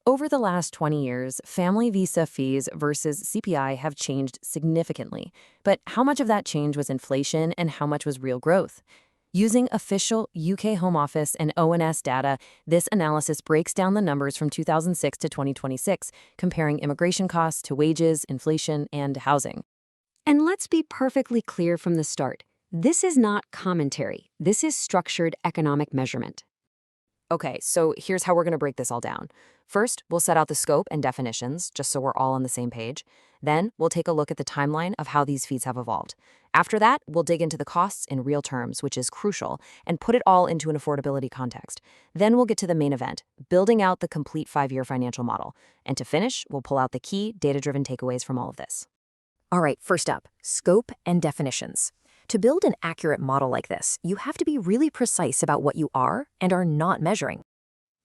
Over the last 20 years, family visa fees versus CPI have changed significantly. But how much of that change was inflation and how much was real growth? Using official UK Home Office and ONS data, this analysis breaks down the numbers from 2006 to 2026, comparing immigration costs to wages, inflation, and housing. And let's be perfectly clear from the start. This is not commentary. This is structured economic measurement. Okay, so here's how we're going to break this all down. First, we'll set out the scope and definitions, just so we're all on the same page. Then, we'll take a look at the timeline of how these fees have evolved. After that, we'll dig into the costs in real terms, which is crucial, and put it all into an affordability context. Then we'll get to the main event, building out the complete 5-year financial model. And to finish, we'll pull out the key data-driven takeaways from all of this. All right, first up, scope and definitions. To build an accurate model like this, you have to be really precise about what you are and are not measuring.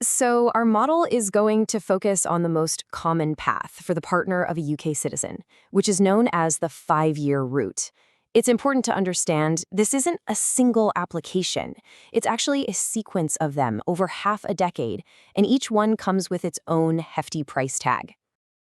So our model is going to focus on the most common path for the partner of a UK citizen, which is known as the 5-year route. It's important to understand this isn't a single application. It's actually a sequence of them over half a decade, and each one comes with its own hefty price tag.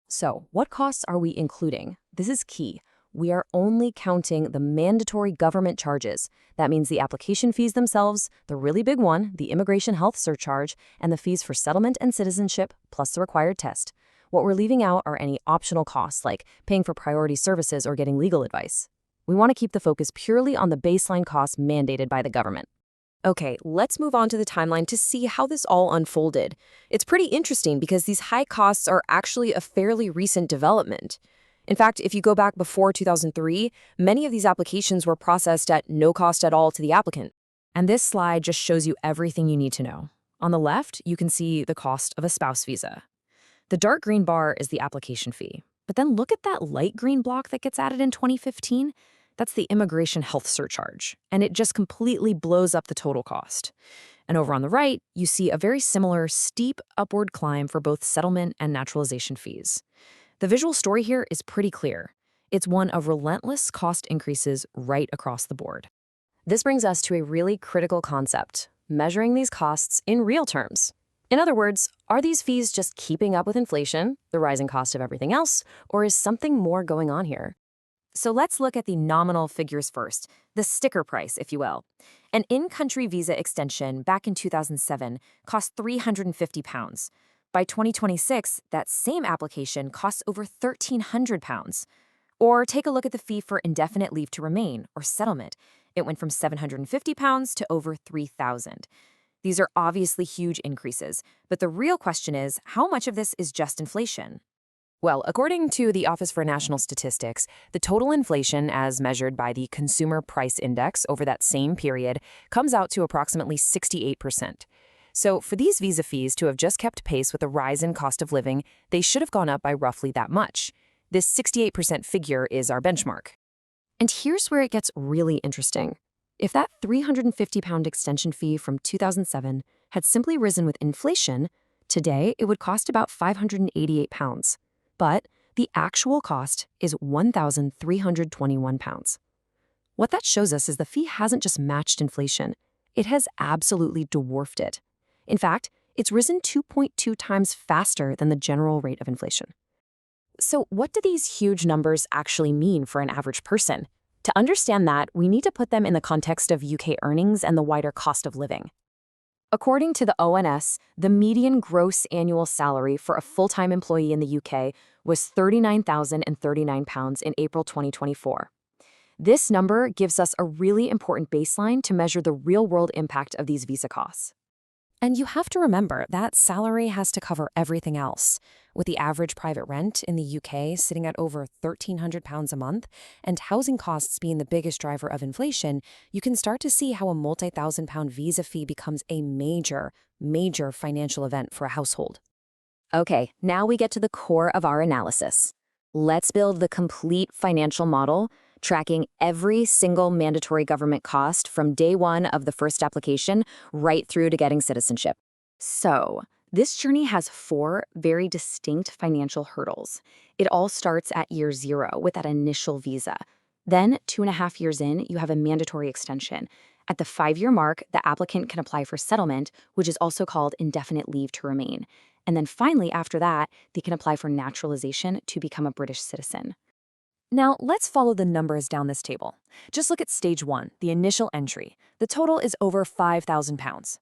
So, what costs are we including? This is key. We are only counting the mandatory government charges. That means the application fees themselves, the really big one, the immigration health surcharge, and the fees for settlement and citizenship, plus the required test. What we're leaving out are any optional costs, like paying for priority services or getting legal advice. We want to keep the focus purely on the baseline costs mandated by the government. Okay, let's move on to the timeline to see how this all unfolded. It's pretty interesting because these high costs are actually a fairly recent development. In fact, if you go back before 2003, many of these applications were processed at no cost at all to the applicant. And this slide just shows you everything you need to know. On the left, you can see the cost of a spouse visa. The dark green bar is the application fee. But then look at that light green block that gets added in 2015. That's the immigration health surcharge, and it just completely blows up the total cost. And over on the right, you see a very similar steep upward climb for both settlement and naturalization fees. The visual story here is pretty clear. It's one of relentless cost increases right across the board. This brings us to a really critical concept, measuring these costs in real terms. In other words, are these fees just keeping up with inflation, the rising cost of everything else, or is something more going on here? So let's look at the nominal figures first, the sticker price, if you will. An in-country visa extension back in 2007 cost £350. By 2026, that same application costs over £1,300. Or take a look at the fee for indefinite leave to remain, or settlement. It went from £750 to over £3,000. These are obviously huge increases, but the real question is, how much of this is just inflation? Well, according to the Office for National Statistics, the total inflation as measured by the Consumer Price Index over that same period comes out to approximately 68%. So for these visa fees to have just kept pace with the rise in cost of living, they should have gone up by roughly that much. This 68% figure is our benchmark. And here's where it gets really interesting. If that £350 extension fee from 2007 had simply risen with inflation, today it would cost about £588. But the actual cost is £1,321. What that shows us is the fee hasn't just matched inflation. It has absolutely dwarfed it. In fact, it's risen 2.2 times faster than the general rate of inflation. So what do these huge numbers actually mean for an average person? To understand that, we need to put them in the context of UK earnings and the wider cost of living. According to the ONS, the median gross annual salary for a full-time employee in the UK was £39,039 in April 2024. This number gives us a really important baseline to measure the real-world impact of these visa costs. And you have to remember that salary has to cover everything else. With the average private rent in the UK sitting at over £1,300 a month and housing costs being the biggest driver of inflation, you can start to see how a multi-thousand-pound visa fee becomes a major financial event for a household. Okay, now we get to the core of our analysis. Let's build the complete financial model, tracking every single mandatory government cost from day one of the first application right through to getting citizenship. So, this journey has 4 very distinct financial hurdles. It all starts at year 0 with that initial visa. Then, 2.5 years in, you have a mandatory extension. At the 5-year mark, the applicant can apply for settlement, which is also called indefinite leave to remain. And then finally, after that, they can apply for naturalization to become a British citizen. Now, let's follow the numbers down this table. Just look at stage 1, the initial entry. The total is over £5,000.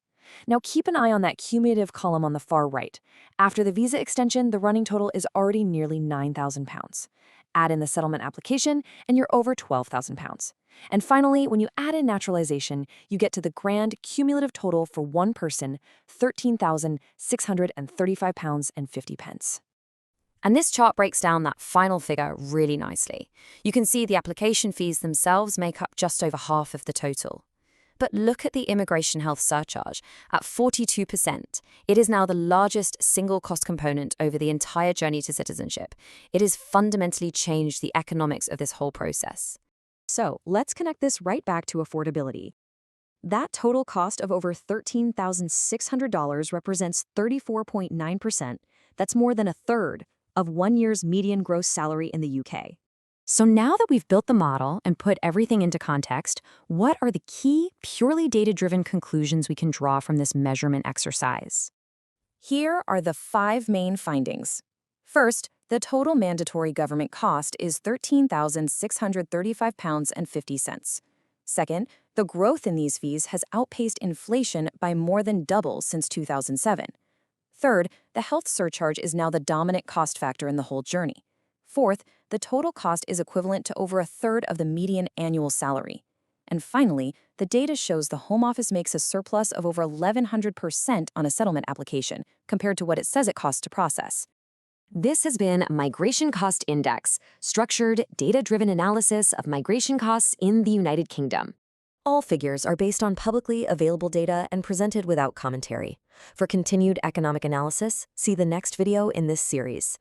Now, keep an eye on that cumulative column on the far right. After the visa extension, the running total is already nearly £9,000. Add in the settlement application, and you're over £12,000. And finally, when you add in naturalization, you get to the grand cumulative total for one person, £13,635.50. And this chart breaks down that final figure really nicely. You can see the application fees themselves make up just over half of the total. But look at the immigration health surcharge. At 42%, it is now the largest single cost component over the entire journey to citizenship. It has fundamentally changed the economics of this whole process. So let's connect this right back to affordability. That total cost of over $13,600 represents 34.9%. That's more than a third of 1 year's median gross salary in the UK. So now that we've built the model and put everything into context, what are the key, purely data-driven conclusions we can draw from this measurement exercise? Here are the 5 main findings. First, the total mandatory government cost is £13,635.50. Second, the growth in these fees has outpaced inflation by more than double since 2007. Third, the health surcharge is now the dominant cost factor in the whole journey. Fourth, the total cost is equivalent to over a third of the median annual salary. And finally, the data shows the Home Office makes a surplus of over 1,100% on a settlement application, compared to what it says it costs to process. This has been Migration Cost Index, structured, data-driven analysis of migration costs in the United Kingdom. All figures are based on publicly available data and presented without commentary. For continued economic analysis, see the next video in this series.